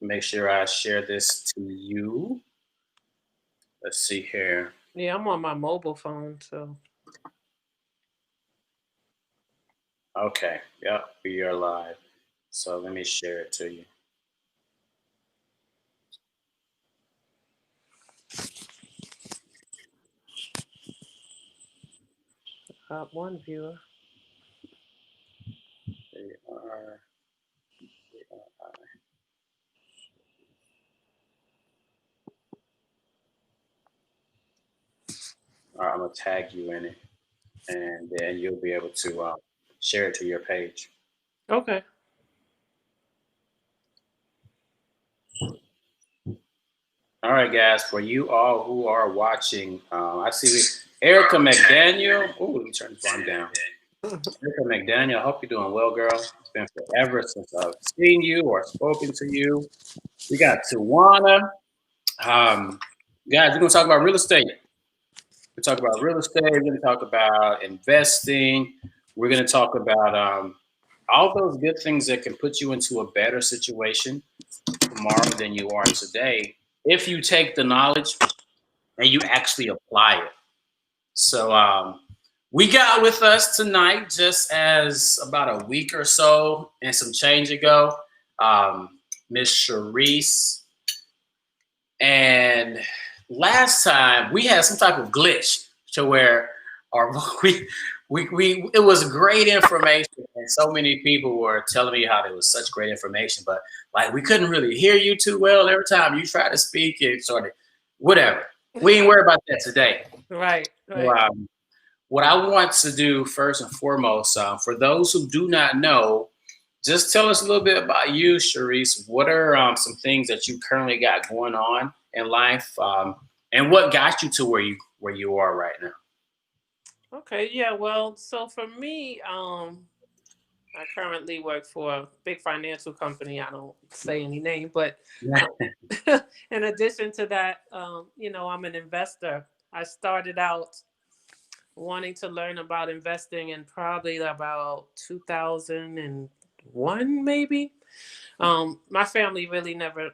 make sure I share this to you. Let's see here. Yeah, I'm on my mobile phone, so. Okay, yep, we are live. So let me share it to you. One viewer. They are. All right, I'm gonna tag you in it, and then you'll be able to share it to your page. Okay. All right, guys, for you all who are watching, I see Erica McDaniel. Oh, let me turn this volume down. Erica McDaniel, I hope you're doing well, girl. It's been forever since I've seen you or spoken to you. We got Tawana. Guys, we're going to talk about real estate. We're talk about real estate. We're going to talk about investing. We're going to talk about all those good things that can put you into a better situation tomorrow than you are today if you take the knowledge and you actually apply it. So we got with us tonight, just as about a week or so and some change ago, Miss Charisse. And last time we had some type of glitch to where our we it was great information, and so many people were telling me how it was such great information, but like we couldn't really hear you too well every time you try to speak. It sort of whatever. We ain't worry about that today. Right. So, what I want to do first and foremost, for those who do not know, just tell us a little bit about you, Charisse. What are some things that you currently got going on in life, and what got you to where you are right now? Okay. Yeah. Well, so for me, I currently work for a big financial company. I don't say any name, but in addition to that, I'm an investor. I started out wanting to learn about investing in probably about 2001, maybe. My family really never,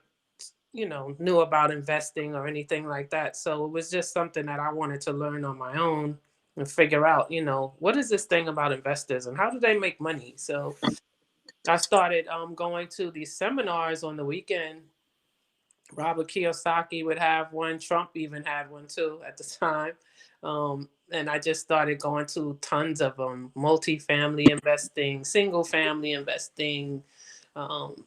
knew about investing or anything like that. So it was just something that I wanted to learn on my own and figure out, what is this thing about investors and how do they make money? So I started going to these seminars on the weekend. Robert Kiyosaki would have one. Trump even had one too at the time. And I just started going to tons of them: multifamily investing, single family investing. Um,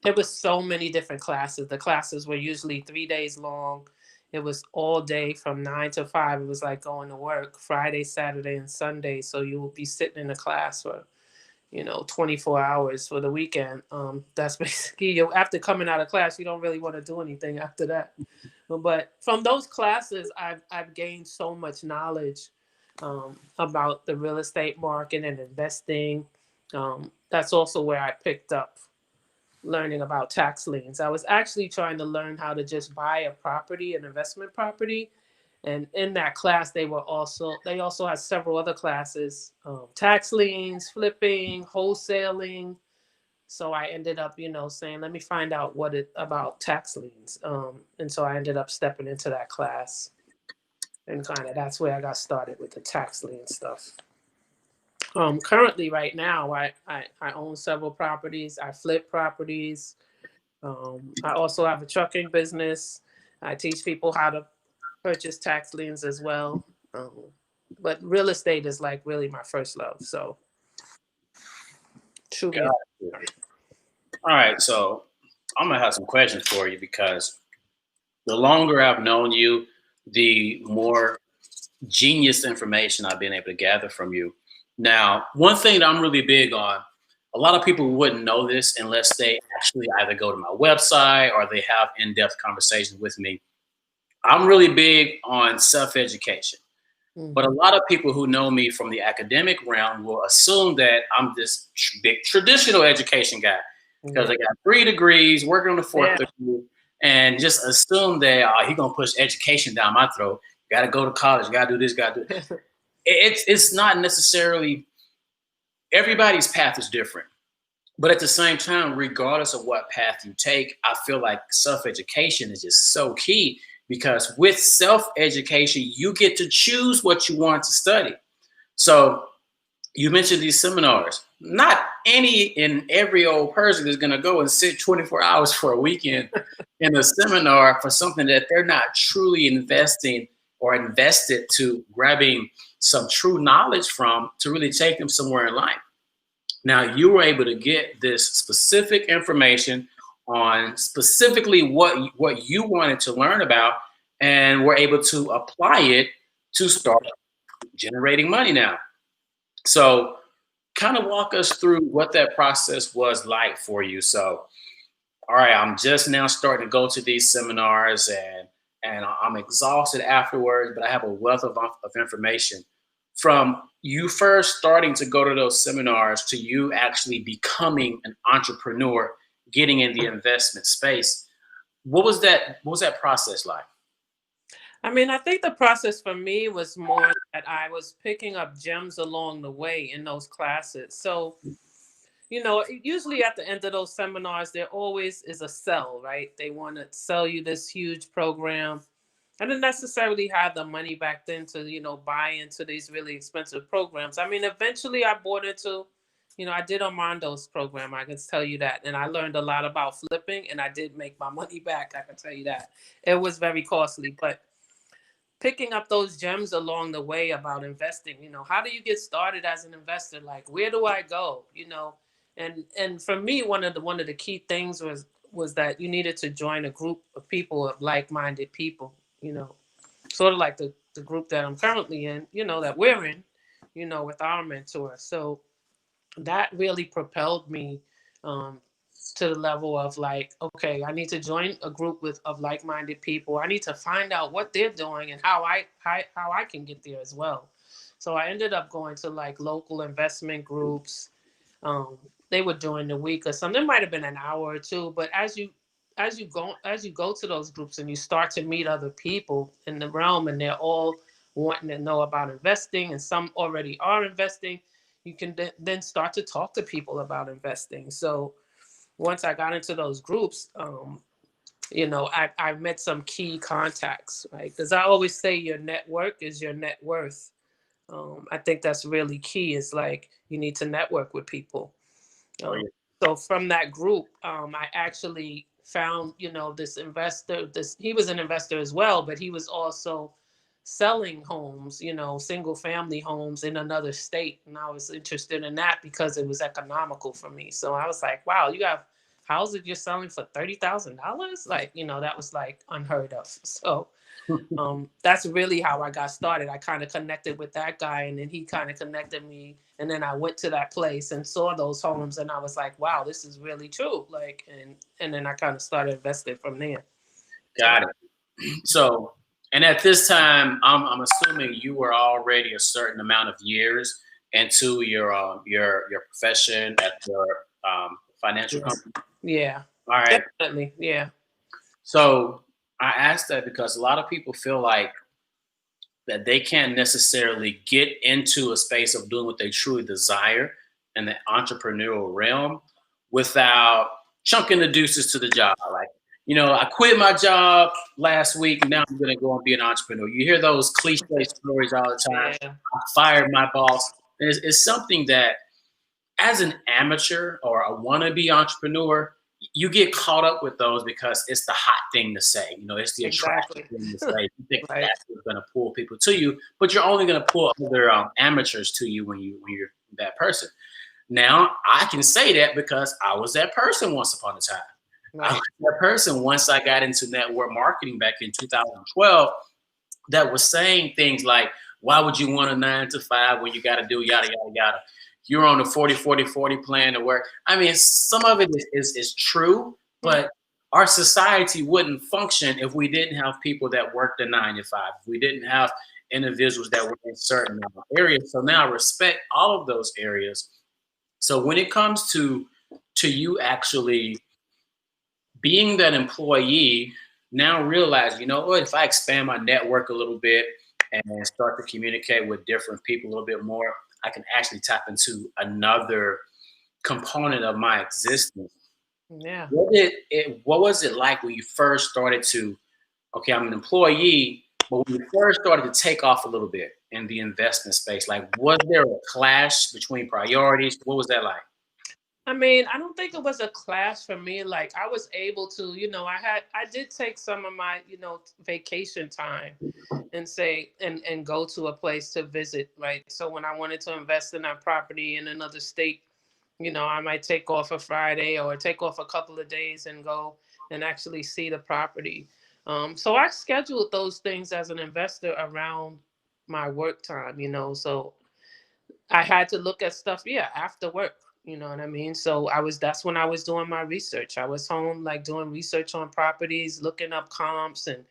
there was so many different classes. The classes were usually 3 days long. It was all day from 9 to 5. It was like going to work Friday, Saturday, and Sunday. So you would be sitting in a class for 24 hours for the weekend. That's basically you. After coming out of class, you don't really want to do anything after that. But from those classes, I've gained so much knowledge about the real estate market and investing. That's also where I picked up learning about tax liens. I was actually trying to learn how to just buy a property, an investment property. And in that class, they also had several other classes: tax liens, flipping, wholesaling. So I ended up, saying, let me find out about tax liens. And so I ended up stepping into that class, and kind of that's where I got started with the tax lien stuff. Currently, right now, I own several properties. I flip properties. I also have a trucking business. I teach people how to purchase tax liens as well. But real estate is like really my first love. So, truly. All right, so I'm gonna have some questions for you because the longer I've known you, the more genius information I've been able to gather from you. Now, one thing that I'm really big on, a lot of people wouldn't know this unless they actually either go to my website or they have in-depth conversations with me. I'm really big on self-education. But a lot of people who know me from the academic realm will assume that I'm this big traditional education guy because I got 3 degrees, working on the 4th degree, and just assume that he's gonna push education down my throat. You got to go to college, you got to do this, got to do this. It's not necessarily, everybody's path is different. But at the same time, regardless of what path you take, I feel like self-education is just so key, because with self-education, you get to choose what you want to study. So you mentioned these seminars. Not any and every old person is going to go and sit 24 hours for a weekend in a seminar for something that they're not truly investing or invested to grabbing some true knowledge from to really take them somewhere in life. Now, you were able to get this specific information on specifically what you wanted to learn about, and were able to apply it to start generating money now. So, kind of walk us through what that process was like for you. So, all right, I'm just now starting to go to these seminars, and I'm exhausted afterwards, but I have a wealth of information. From you first starting to go to those seminars to you actually becoming an entrepreneur, getting in the investment space, what was that process like? I mean, I think the process for me was more that I was picking up gems along the way in those classes. So, usually at the end of those seminars, there always is a sell, right? They want to sell you this huge program. I didn't necessarily have the money back then to, buy into these really expensive programs. I mean, eventually I bought into, I did Armando's program. I can tell you that. And I learned a lot about flipping, and I did make my money back. I can tell you that. It was very costly, but picking up those gems along the way about investing, how do you get started as an investor? Like, where do I go? And for me, one of the key things was that you needed to join a group of people, of like-minded people, sort of like the group that I'm currently in, that we're in, with our mentor. So that really propelled me um, to the level of like, okay, I need to join a group of like-minded people. I need to find out what they're doing and how I can get there as well. So I ended up going to like local investment groups. Um, they were during the week or something. It might have been an hour or two, but as you go to those groups and you start to meet other people in the realm, and they're all wanting to know about investing, and some already are investing, you can then start to talk to people about investing. So once I got into those groups, I met some key contacts, right? Because I always say your network is your net worth. I think that's really key. Is like you need to network with people. Oh, Um, yeah. so from that group, I actually found, this investor. He was an investor as well, but he was also selling homes, single family homes in another state, and I was interested in that because it was economical for me. So I was like, wow, you have houses you're selling for $30,000, like, that was like unheard of. So that's really how I got started. I kind of connected with that guy, and then he kind of connected me, and then I went to that place and saw those homes, and I was like, wow, this is really true. Like, and then I kind of started investing from there. Got it. So, and at this time, I'm assuming you were already a certain amount of years into your profession at your financial Yes. company. Yeah, All right. definitely. Yeah. So I asked that because a lot of people feel like that they can't necessarily get into a space of doing what they truly desire in the entrepreneurial realm without chunking the deuces to the job. Like, I quit my job last week. Now I'm going to go and be an entrepreneur. You hear those cliche stories all the time. Yeah. I fired my boss. It's something that, as an amateur or a wannabe entrepreneur, you get caught up with those because it's the hot thing to say. It's the attractive Exactly. thing to say. You think Right. that's what's going to pull people to you, but you're only going to pull other amateurs to you when you're that person. Now I can say that because I was that person once upon a time. I Right. was that person once I got into network marketing back in 2012 that was saying things like, "Why would you want a 9 to 5 when you got to do yada yada yada?" You're on a 40-40-40 plan to work. I mean, some of it is true, but our society wouldn't function if we didn't have people that worked a 9 to 5. If we didn't have individuals that were in certain areas. So now I respect all of those areas. So when it comes to you actually being that employee, now realize, what, if I expand my network a little bit and start to communicate with different people a little bit more, I can actually tap into another component of my existence. Yeah. What was it like when you first started to, okay, I'm an employee, but when you first started to take off a little bit in the investment space, like was there a clash between priorities? What was that like? I mean, I don't think it was a clash for me. Like I was able to, I did take some of my, vacation time and say and go to a place to visit, right? So when I wanted to invest in that property in another state, I might take off a Friday or take off a couple of days and go and actually see the property. So I scheduled those things as an investor around my work time, so I had to look at stuff, yeah, after work. You know what I mean? So that's when I was doing my research. I was home, like doing research on properties, looking up comps and,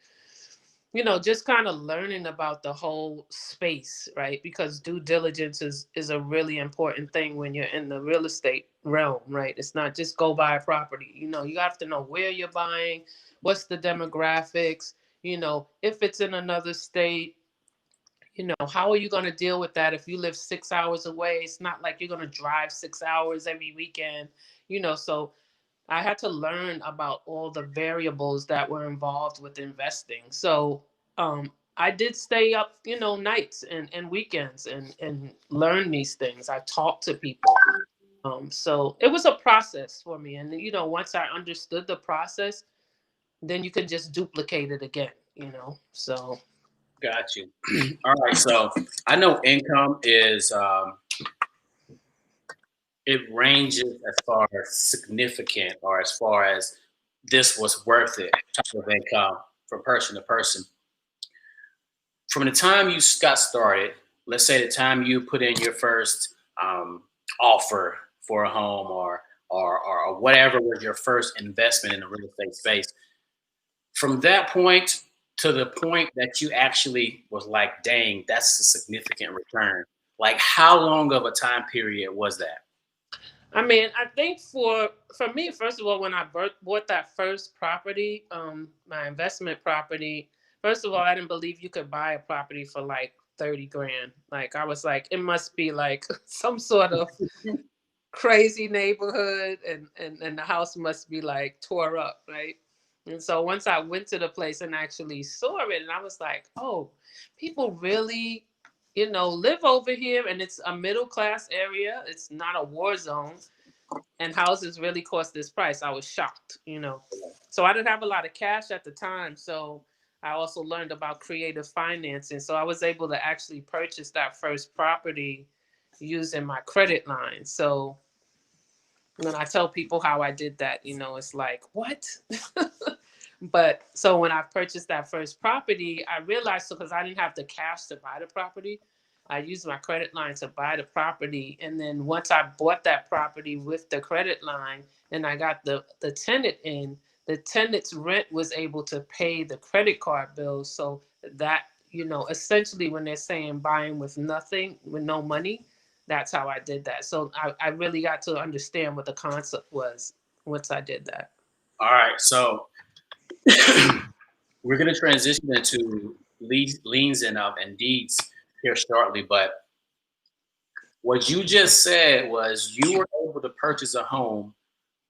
just kind of learning about the whole space, right? Because due diligence is a really important thing when you're in the real estate realm, right? It's not just go buy a property. You have to know where you're buying, what's the demographics, if it's in another state, how are you going to deal with that if you live 6 hours away? It's not like you're going to drive 6 hours every weekend, so I had to learn about all the variables that were involved with investing. So I did stay up, nights and weekends and learn these things. I talked to people. So it was a process for me. And, once I understood the process, then you can just duplicate it again, so. Got you. All right. So I know income is, it ranges as far as significant or as far as this was worth it type of income from person to person. From the time you got started, let's say the time you put in your first offer for a home or whatever was your first investment in the real estate space, from that point to the point that you actually was like, dang, that's a significant return. Like, how long of a time period was that? I mean, I think for me, first of all, when I bought that first property, my investment property, first of all, I didn't believe you could buy a property for like 30 grand. Like I was like, it must be like some sort of crazy neighborhood and the house must be like tore up, right? And so once I went to the place and actually saw it, and I was like, oh, people really, live over here, and it's a middle class area. It's not a war zone, and houses really cost this price. I was shocked. So I didn't have a lot of cash at the time. So I also learned about creative financing. So I was able to actually purchase that first property using my credit line. So when I tell people how I did that, it's like, what? But so when I purchased that first property, I realized, because I didn't have the cash to buy the property, I used my credit line to buy the property. And then once I bought that property with the credit line and I got the tenant in, the tenant's rent was able to pay the credit card bills. So that, essentially when they're saying buying with nothing, with no money, that's how I did that. So I really got to understand what the concept was once I did that. All right. So we're going to transition into liens and deeds here shortly. But what you just said was you were able to purchase a home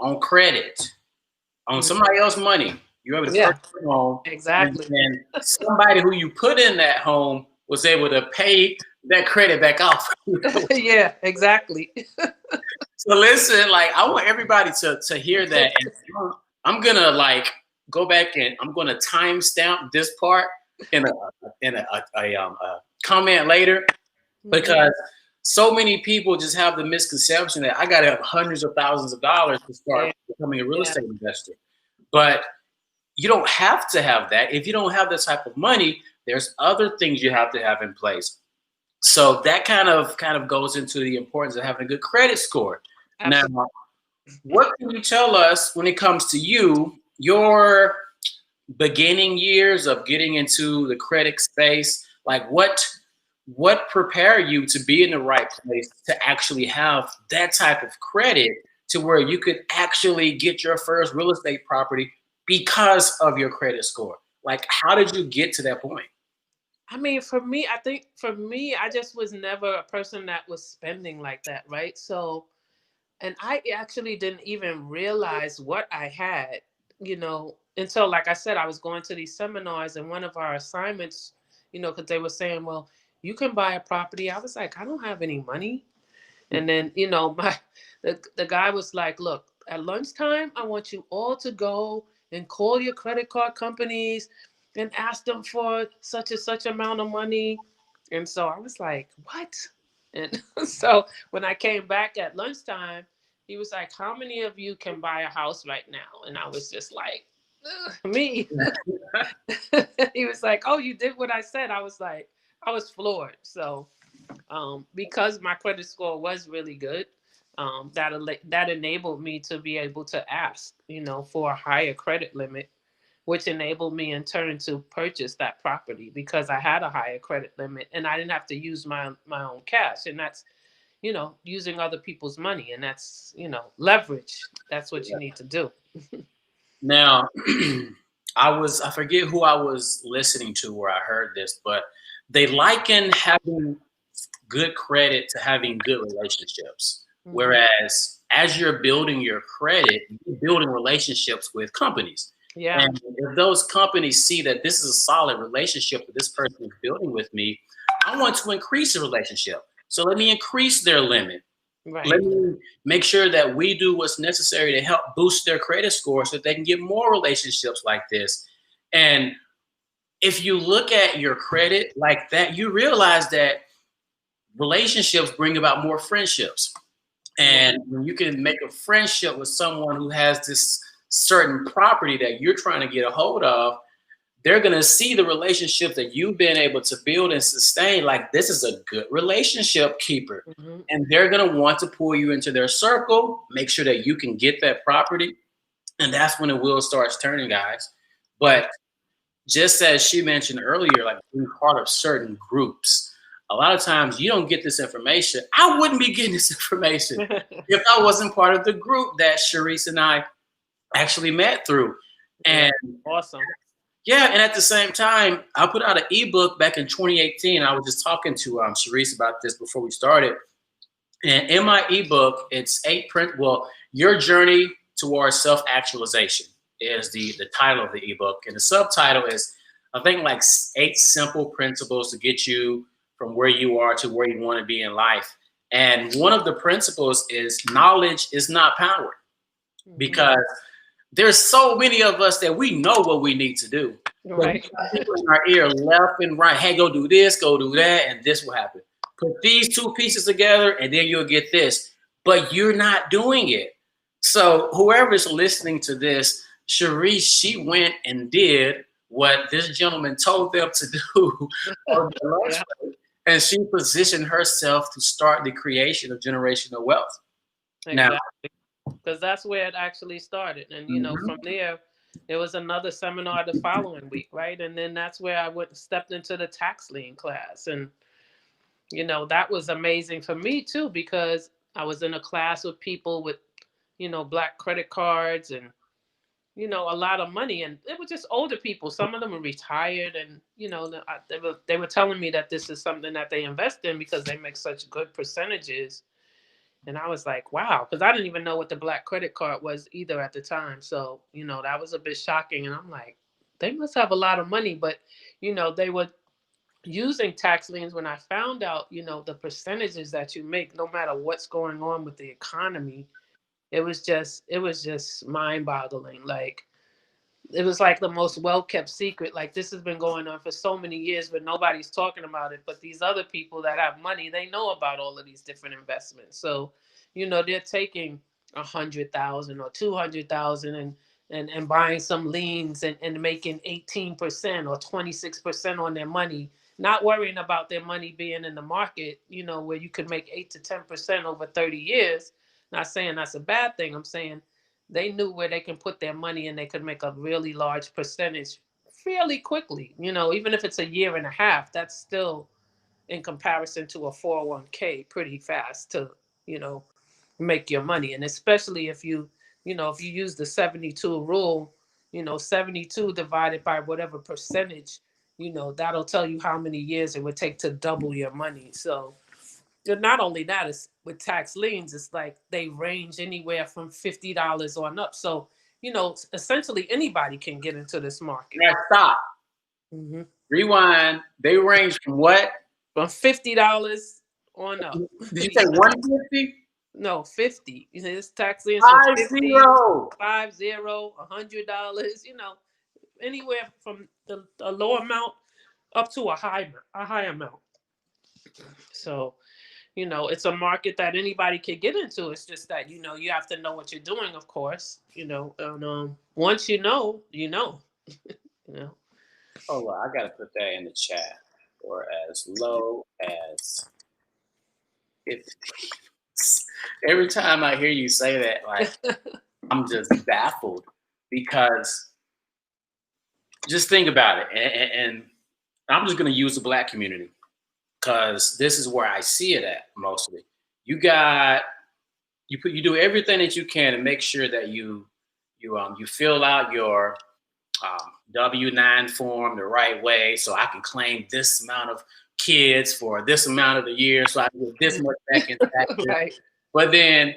on credit, on somebody else's money. You were able to Yeah, purchase a home, and exactly. then somebody who you put in that home was able to pay that credit back off. Yeah, exactly. So listen, like I want everybody to hear that, and I'm gonna like go back and I'm gonna timestamp this part in a comment later, because so many people just have the misconception that I got to have hundreds of thousands of dollars to start becoming a real estate investor. But you don't have to have that. If you don't have this type of money, there's other things you have to have in place. So that kind of goes into the importance of having a good credit score. Absolutely. Now, what can you tell us when it comes to your beginning years of getting into the credit space? Like what prepare you to be in the right place to actually have that type of credit to where you could actually get your first real estate property because of your credit score? Like, how did you get to that point? I mean, for me, I think for me, I just was never a person that was spending like that, right? So And I actually didn't even realize what I had, until, like I said, I was going to these seminars, and one of our assignments, because they were saying, well, you can buy a property. I was like, I don't have any money. And then, the guy was like, look, at lunchtime, I want you all to go and call your credit card companies and ask them for such and such amount of money. And so I was like, what? And so when I came back at lunchtime, he was like, how many of you can buy a house right now? And I was just like, me. He was like, oh, you did what I said. I was like, I was floored. So because my credit score was really good, that enabled me to be able to ask, for a higher credit limit, which enabled me in turn to purchase that property because I had a higher credit limit and I didn't have to use my own cash. And that's, using other people's money, and that's, leverage. That's what you need to do. Now, I forget who I was listening to where I heard this, but they liken having good credit to having good relationships. Mhm. Whereas as you're building your credit, you're building relationships with companies. Yeah. And if those companies see that this is a solid relationship that this person is building with me, I want to increase the relationship. So let me increase their limit. Right. Let me make sure that we do what's necessary to help boost their credit score so that they can get more relationships like this. And if you look at your credit like that, you realize that relationships bring about more friendships. And when you can make a friendship with someone who has this certain property that you're trying to get a hold of, they're going to see the relationship that you've been able to build and sustain. Like, this is a good relationship keeper. Mhm. And they're going to want to pull you into their circle, make sure that you can get that property. And that's when the wheel starts turning, guys. But just as she mentioned earlier, like being part of certain groups, a lot of times you don't get this information. I wouldn't be getting this information if I wasn't part of the group that Charisse and I actually met through. And Awesome. yeah, and at the same time, I put out an ebook back in 2018. I was just talking to Charisse about this before we started. And in my ebook, it's Your Journey Towards Self-Actualization is the title of the ebook. And the subtitle is, I think, like 8 simple principles to get you from where you are to where you want to be in life. And one of the principles is knowledge is not power. Because there's so many of us that we know what we need to do. Right. People in our ear left and right. Hey, go do this, go do that, and this will happen. Put these 2 pieces together, and then you'll get this. But you're not doing it. So whoever's listening to this, Charisse, she went and did what this gentleman told them to do on the lunch break, and she positioned herself to start the creation of generational wealth. Exactly. Because that's where it actually started. And, from there was another seminar the following week, right? And then that's where I stepped into the tax lien class. And, that was amazing for me too, because I was in a class with people with, black credit cards and, a lot of money. And it was just older people. Some of them were retired. And, they were telling me that this is something that they invest in because they make such good percentages. And I was like, wow, because I didn't even know what the black credit card was either at the time. So, that was a bit shocking. And I'm like, they must have a lot of money. But, they were using tax liens. When I found out, the percentages that you make, no matter what's going on with the economy, it was just mind boggling. Like, it was like the most well-kept secret. Like, this has been going on for so many years, but nobody's talking about it. But these other people that have money, they know about all of these different investments. So, they're taking 100,000 or 200,000 and buying some liens and making 18% or 26% on their money, not worrying about their money being in the market, where you could make 8 to 10% over 30 years. Not saying that's a bad thing. I'm saying they knew where they can put their money and they could make a really large percentage fairly quickly. Even if it's a year and a half, that's still, in comparison to a 401k, pretty fast to, make your money. And especially if you use the 72 rule, 72 divided by whatever percentage, that'll tell you how many years it would take to double your money. So not only that, it's with tax liens, it's like they range anywhere from $50 on up. So, essentially anybody can get into this market. Now stop. Hmm. Rewind. They range from what? From $50 on up. Did you say 150? No, 50. It's tax liens from 50, 50. 50, $100, anywhere from a low amount up to a high amount. So, it's a market that anybody can get into. It's just that, you have to know what you're doing, of course, and once you know, you know. Hold on, I gotta put that in the chat. Or as low as 50. Every time I hear you say that, like, I'm just baffled because just think about it. And I'm just going to use the Black community because this is where I see it at mostly. You do everything that you can to make sure that you fill out your W-9 form the right way, so I can claim this amount of kids for this amount of the year, so I can get this much back in taxes. Right. But then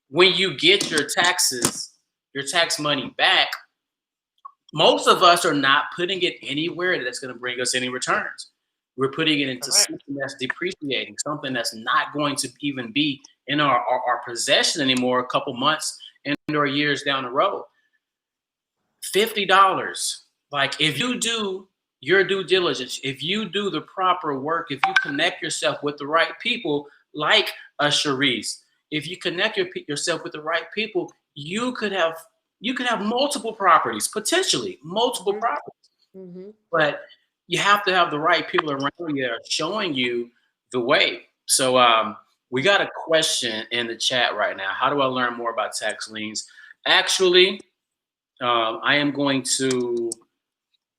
when you get your tax money back, most of us are not putting it anywhere that's going to bring us any returns. We're putting it into something that's depreciating, something that's not going to even be in our possession anymore a couple months and or years down the road. $50. Like, if you do your due diligence, if you do the proper work, if you connect yourself with the right people, like a Charisse, if you connect yourself with the right people, you could have multiple properties, potentially multiple properties. Mm-hmm. But you have to have the right people around you that are showing you the way. So we got a question in the chat right now. How do I learn more about tax liens? Actually, I am going to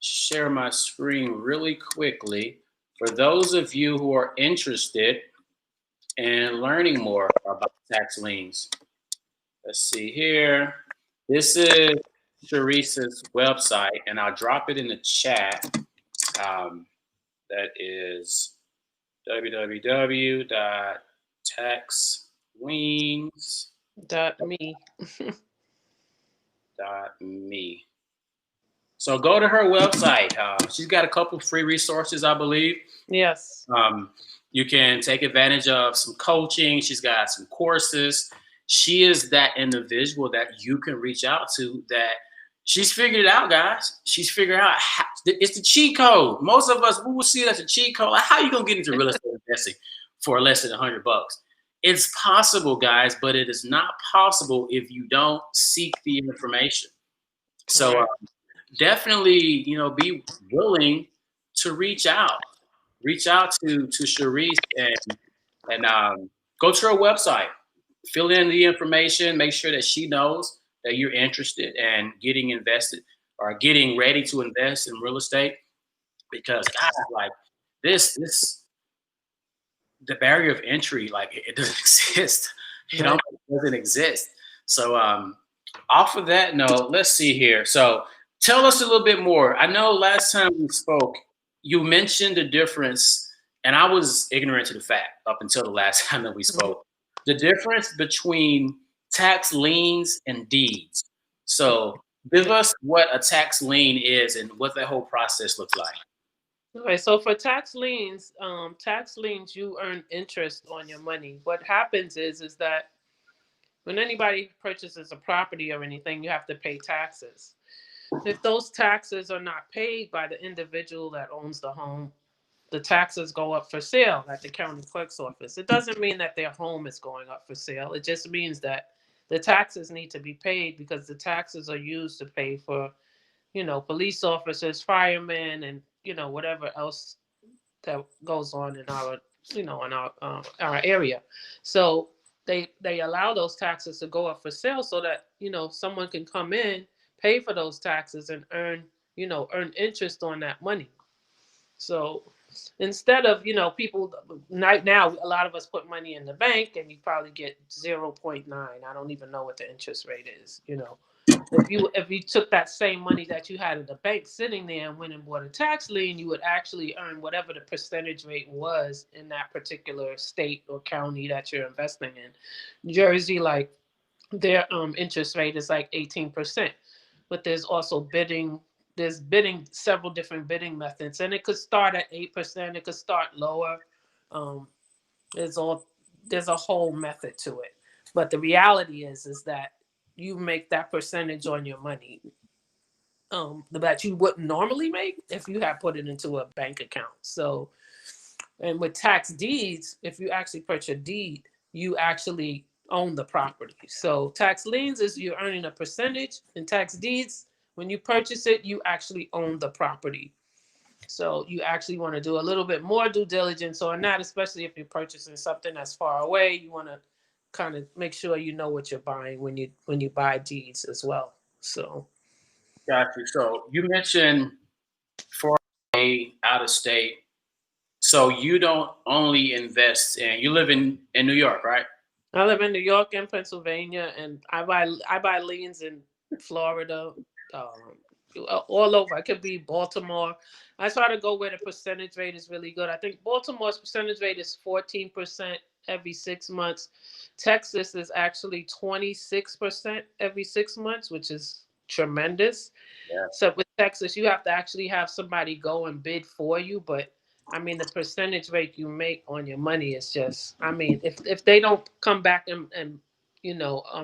share my screen really quickly for those of you who are interested in learning more about tax liens. Let's see here. This is Charisse's website, and I'll drop it in the chat. That is www.taxliens.me. So go to her website. She's got a couple free resources, I believe. Yes. You can take advantage of some coaching. She's got some courses. She is that individual that you can reach out to, that she's figured it out, guys. She's figured out it's the cheat code. Most of us, we will see it as a cheat code. Like, how are you going to get into real estate investing for less than $100? It's possible, guys, but it is not possible if you don't seek the information. So definitely, be willing to reach out to Charisse and go to her website, fill in the information, make sure that she knows that you're interested in getting invested or getting ready to invest in real estate, because God, like this, the barrier of entry, like, it doesn't exist. It doesn't exist. So off of that note, let's see here. So tell us a little bit more. I know last time we spoke, you mentioned the difference, and I was ignorant to the fact up until the last time that we spoke, the difference between tax liens and deeds. So give us what a tax lien is and what that whole process looks like. Okay, so for tax liens, you earn interest on your money. What happens is that when anybody purchases a property or anything, you have to pay taxes. If those taxes are not paid by the individual that owns the home, the taxes go up for sale at the county clerk's office. It doesn't mean that their home is going up for sale. It just means that the taxes need to be paid, because the taxes are used to pay for, police officers, firemen, and, whatever else that goes on in our, in our area. So they allow those taxes to go up for sale so that, someone can come in, pay for those taxes, and earn interest on that money. So instead of, people right now, a lot of us put money in the bank and you probably get 0.9. I don't even know what the interest rate is, If you took that same money that you had at the bank sitting there and went and bought a tax lien, you would actually earn whatever the percentage rate was in that particular state or county that you're investing in. Jersey, like their interest rate is like 18%, but there's also bidding. There's bidding, several different bidding methods, and it could start at 8%. It could start lower. Um, there's all there's a whole method to it, but the reality is that you make that percentage on your money that you wouldn't normally make if you had put it into a bank account. So, and with tax deeds, if you actually purchase a deed, you actually own the property. So tax liens is you're earning a percentage, and tax deeds, when you purchase it, you actually own the property. So you actually want to do a little bit more due diligence on that, especially if you're purchasing something that's far away. You want to kind of make sure you know what you're buying when you buy deeds as well. So Got you. So you mentioned for a out of state. So you don't only invest in. You live in New York, right? I live in New York and Pennsylvania, and I buy liens in Florida, all over. It could be Baltimore. I try to go where the percentage rate is really good. I think Baltimore's percentage rate is 14% every 6 months. Texas is actually 26% every 6 months, which is tremendous. Yeah. So with Texas, you have to actually have somebody go and bid for you, but I mean, the percentage rate you make on your money is just, I mean, if they don't come back and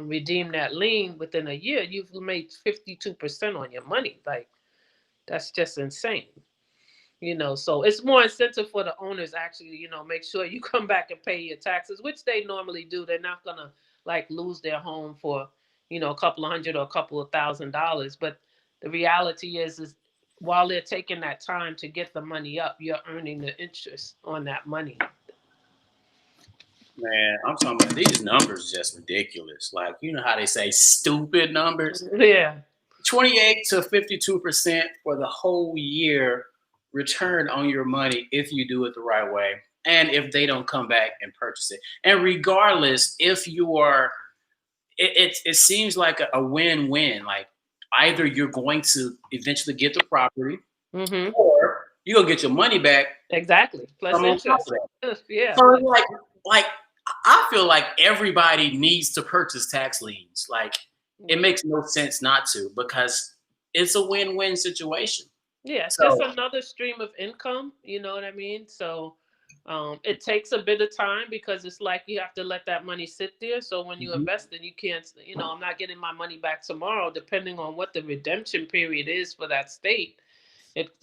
redeem that lien within a year, you've made 52% on your money. Like, that's just insane. So it's more incentive for the owners actually, make sure you come back and pay your taxes, which they normally do. They're not gonna like lose their home for, a couple of hundred or a couple of $1,000s. But the reality is while they're taking that time to get the money up, you're earning the interest on that money. Man, I'm talking about these numbers just ridiculous. Like, you know how they say stupid numbers? Yeah. 28 to 52% for the whole year return on your money if you do it the right way. And if they don't come back and purchase it. And regardless, if you are, it seems like a win-win. Like either you're going to eventually get the property Mm-hmm. or you're going to get your money back. Exactly. Plus Come on top interest. of that. Yeah. So like I feel like everybody needs to purchase tax liens. Like it makes no sense not to because it's a win-win situation. Yeah, it's just So another stream of income. You know what I mean? So it takes a bit of time because it's like you have to let that money sit there. So when you mhm, invest it, you can't, I'm not getting my money back tomorrow, depending on what the redemption period is for that state.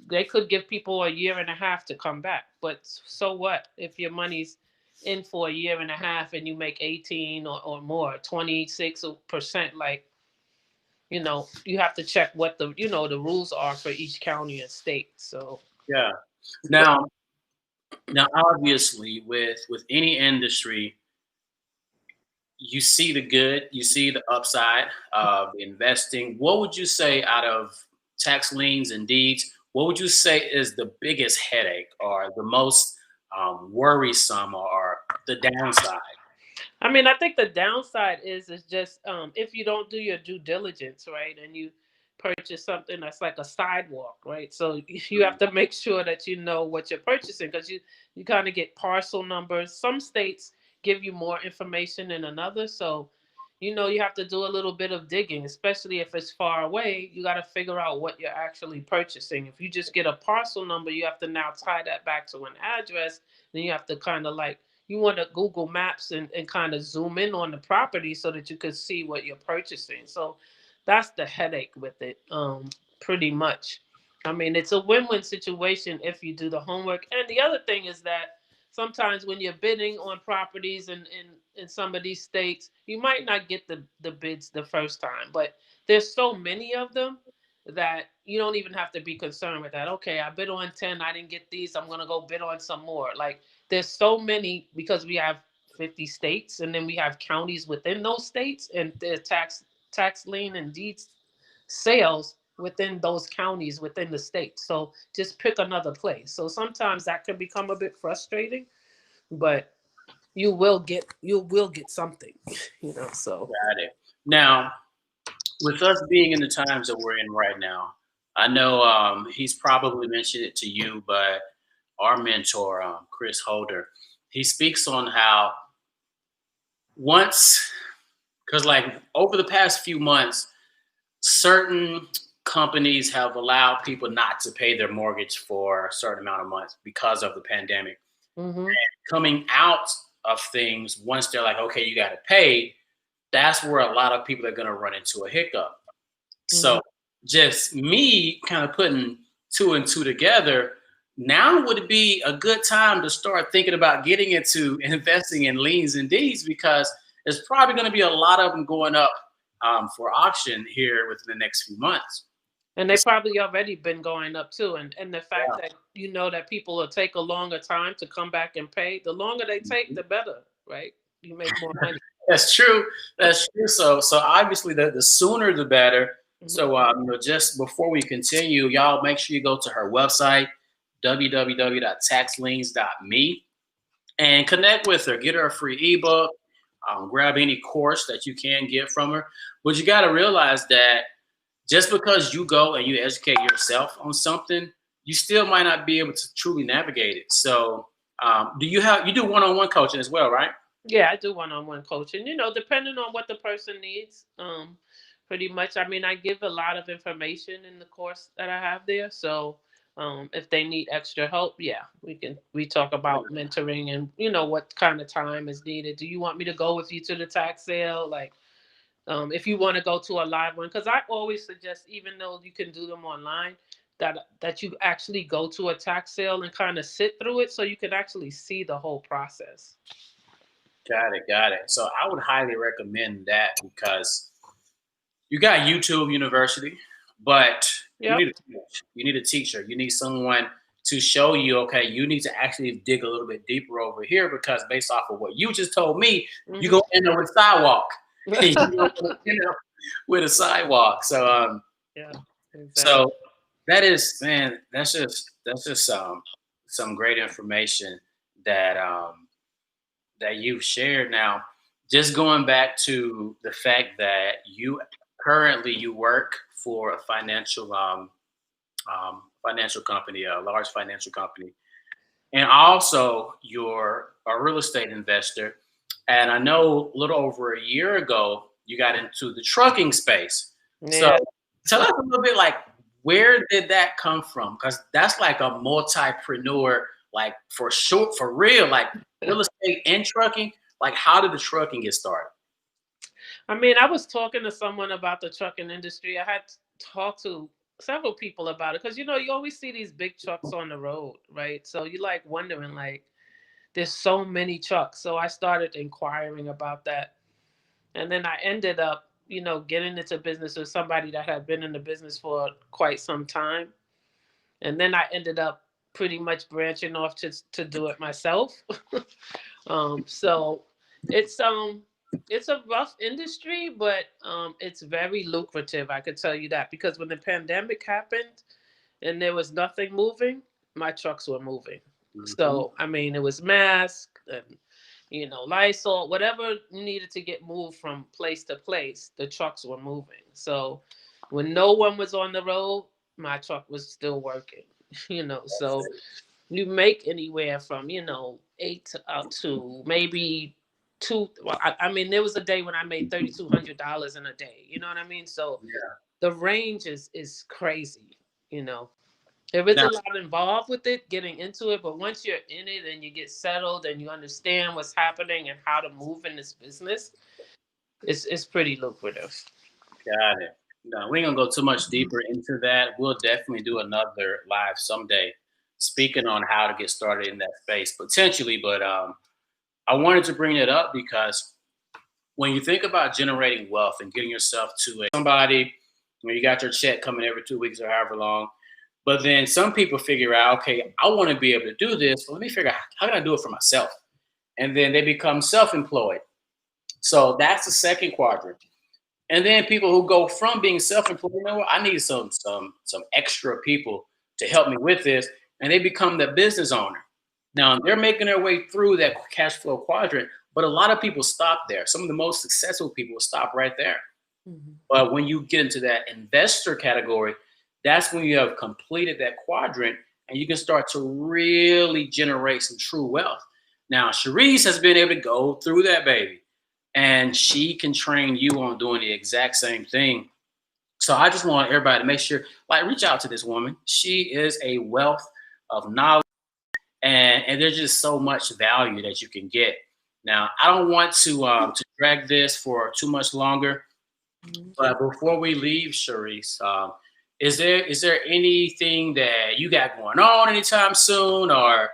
They could give people a year and a half to come back. But so what if your money's in for a year and a half and you make 18 or more, 26%? Like, you have to check what the rules are for each county and state. So yeah. Now obviously with any industry, you see the good, you see the upside of investing. What would you say out of tax liens and deeds? What would you say is the biggest headache or the most worrisome or the downside? I mean, I think the downside is just if you don't do your due diligence, right, and you purchase something that's like a sidewalk, right? So you have to make sure that you know what you're purchasing because you kind of get parcel numbers. Some states give you more information than another, so you have to do a little bit of digging, especially if it's far away. You got to figure out what you're actually purchasing. If you just get a parcel number, you have to now tie that back to an address. Then you have to kind of like you want to Google Maps and kind of zoom in on the property so that you could see what you're purchasing. So that's the headache with it, pretty much. I mean, it's a win-win situation if you do the homework. And the other thing is that sometimes when you're bidding on properties in some of these states, you might not get the bids the first time, but there's so many of them that you don't even have to be concerned with that. Okay, I bid on 10, I didn't get these, I'm going to go bid on some more. Like there's so many because we have 50 states and then we have counties within those states and there's tax lien and deeds sales within those counties within the state. So just pick another place. So sometimes that can become a bit frustrating, but you will get something, so. Got it. Now, with us being in the times that we're in right now, I know he's probably mentioned it to you, but our mentor, Chris Holder, he speaks on how once, because like over the past few months, certain companies have allowed people not to pay their mortgage for a certain amount of months because of the pandemic. Hmm. Coming out of things, once they're like, okay, you got to pay, that's where a lot of people are going to run into a hiccup. Hmm. So just me kind of putting two and two together, now would be a good time to start thinking about getting into investing in liens and deeds because there's probably going to be a lot of them going up for auction here within the next few months. And they probably already been going up too. And the fact Yeah. that you know that people will take a longer time to come back and pay, the longer they take, the better, right? You make more money. That's true. That's true. So obviously the sooner the better. Mhm. So just before we continue, y'all make sure you go to her website, www.taxliens.me, and connect with her. Get her a free ebook. Grab any course that you can get from her. But you got to realize that just because you go and you educate yourself on something, you still might not be able to truly navigate it. So, you do one-on-one coaching as well, right? Yeah, I do one-on-one coaching, depending on what the person needs. Pretty much. I mean, I give a lot of information in the course that I have there. So, if they need extra help, yeah, we talk about mentoring and what kind of time is needed. Do you want me to go with you to the tax sale? Like, if you want to go to a live one, because I always suggest, even though you can do them online, that you actually go to a tax sale and kind of sit through it so you can actually see the whole process. Got it, got it. So I would highly recommend that because you got YouTube University, but you Yep. need a coach. You need a teacher. You need someone to show you, okay, you need to actually dig a little bit deeper over here because based off of what you just told me, you're Hmm. gonna end up with sidewalk. You're gonna end up with a sidewalk. Yeah, exactly. So that is, man, that's just some great information that that you've shared. Now, just going back to the fact that you work for a financial company, a large financial company, and also you're a real estate investor. And I know a little over a year ago you got into the trucking space. So Yeah. tell us a little bit like where did that come from? Because that's like a multi-preneur, like for sure, for real, like real estate and trucking. Like how did the trucking get started? I mean, I was talking to someone about the trucking industry. I had talked to several people about it because you always see these big trucks on the road, right? So you like wondering like there's so many trucks. So I started inquiring about that. And then I ended up, getting into business with somebody that had been in the business for quite some time. And then I ended up pretty much branching off to do it myself. So it's it's a rough industry, but it's very lucrative. I could tell you that because when the pandemic happened and there was nothing moving, my trucks were moving. Mhm. So I mean, it was mask and Lysol, whatever needed to get moved from place to place, the trucks were moving. So when no one was on the road, my truck was still working. So you make anywhere from 8 to maybe two. Well, I mean, there was a day when I made $3,200 in a day. You know what I mean? So Yeah. the range is crazy. You know, there is Now, a lot involved with it, getting into it, but once you're in it and you get settled and you understand what's happening and how to move in this business, it's pretty lucrative. got it. No, we ain't gonna go too much deeper into that. We'll definitely do another live someday, speaking on how to get started in that space potentially. But I wanted to bring it up because when you think about generating wealth and getting yourself to somebody, you got your check coming every 2 weeks or however long. But then some people figure out, okay, I want to be able to do this. But let me figure out how can I do it for myself, and then they become self-employed. So that's the second quadrant. And then people who go from being self-employed, I need some extra people to help me with this, and they become the business owner. Now they're making their way through that cash flow quadrant, but a lot of people stop there. Some of the most successful people stop right there. But when you get into that investor category, that's when you have completed that quadrant and you can start to really generate some true wealth. Now, Charisse has been able to go through that, baby, and she can train you on doing the exact same thing. So I just want everybody to make sure, like, reach out to this woman. She is a wealth of knowledge, and there's just so much value that you can get. Now, I don't want to drag this for too much longer. But before we leave, Charisse, is there anything that you got going on anytime soon, or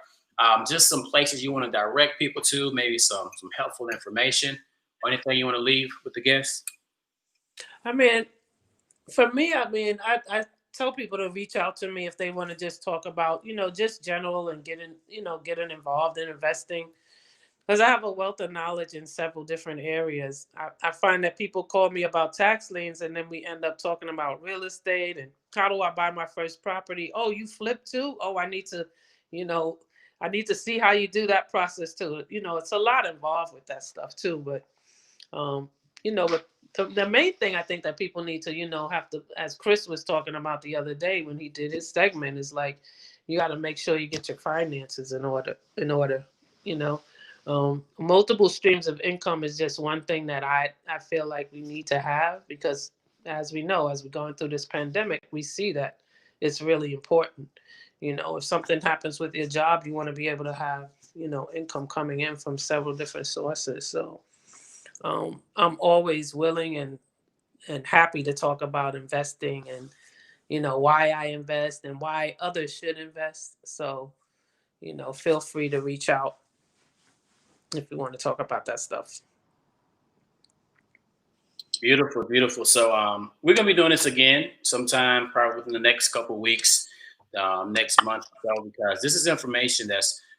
just some places you want to direct people to, maybe some helpful information, or anything you want to leave with the guests? I mean, for me, I tell people to reach out to me if they want to just talk about, just general and getting involved in investing. Because I have a wealth of knowledge in several different areas. I find that people call me about tax liens, and then we end up talking about real estate and how do I buy my first property. Oh, you flip too? Oh, you know, I need to see how you do that process too. It's a lot involved with that stuff too. But but the main thing I think that people need to, have to, as Chris was talking about the other day when he did his segment, is like, you got to make sure you get your finances in order, you know. Multiple streams of income is just one thing that I feel like we need to have, because as we know, as we're going through this pandemic, we see that it's really important. If something happens with your job, you want to be able to have, income coming in from several different sources. So I'm always willing and happy to talk about investing and, why I invest and why others should invest. So, feel free to reach out if you want to talk about that stuff. Beautiful, beautiful. So we're gonna be doing this again sometime probably within the next couple of weeks, next month or so, because this is information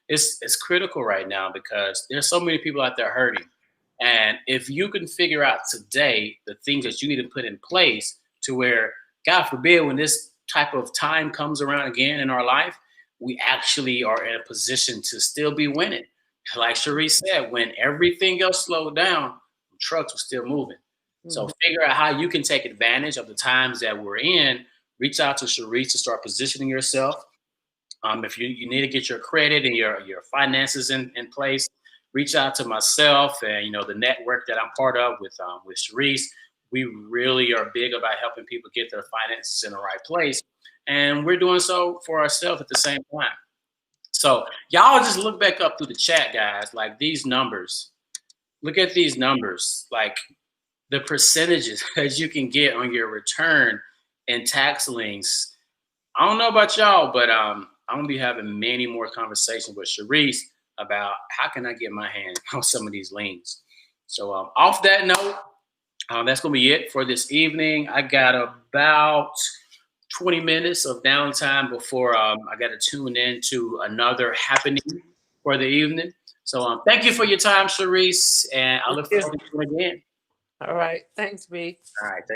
it's critical right now, because there's so many people out there hurting. And if you can figure out today the things that you need to put in place to where, God forbid, when this type of time comes around again in our life, we actually are in a position to still be winning. Like Charisse said, when everything else slowed down, trucks were still moving. So figure out how you can take advantage of the times that we're in. Reach out to Charisse to start positioning yourself. If you need to get your credit and your finances in place, reach out to myself and the network that I'm part of with Charisse. We really are big about helping people get their finances in the right place, and we're doing so for ourselves at the same time. So y'all just look back up through the chat, guys. Like, these numbers. Look at these numbers. Like, the percentages that you can get on your return in tax liens. I don't know about y'all, but I'm gonna be having many more conversations with Charisse about how can I get my hand on some of these liens. So off that note, that's gonna be it for this evening. I got about 20 minutes of downtime before I got to tune in to another happening for the evening. So thank you for your time, Charisse, and I look forward to doing it again. All right. Thanks, B. All right. Take care.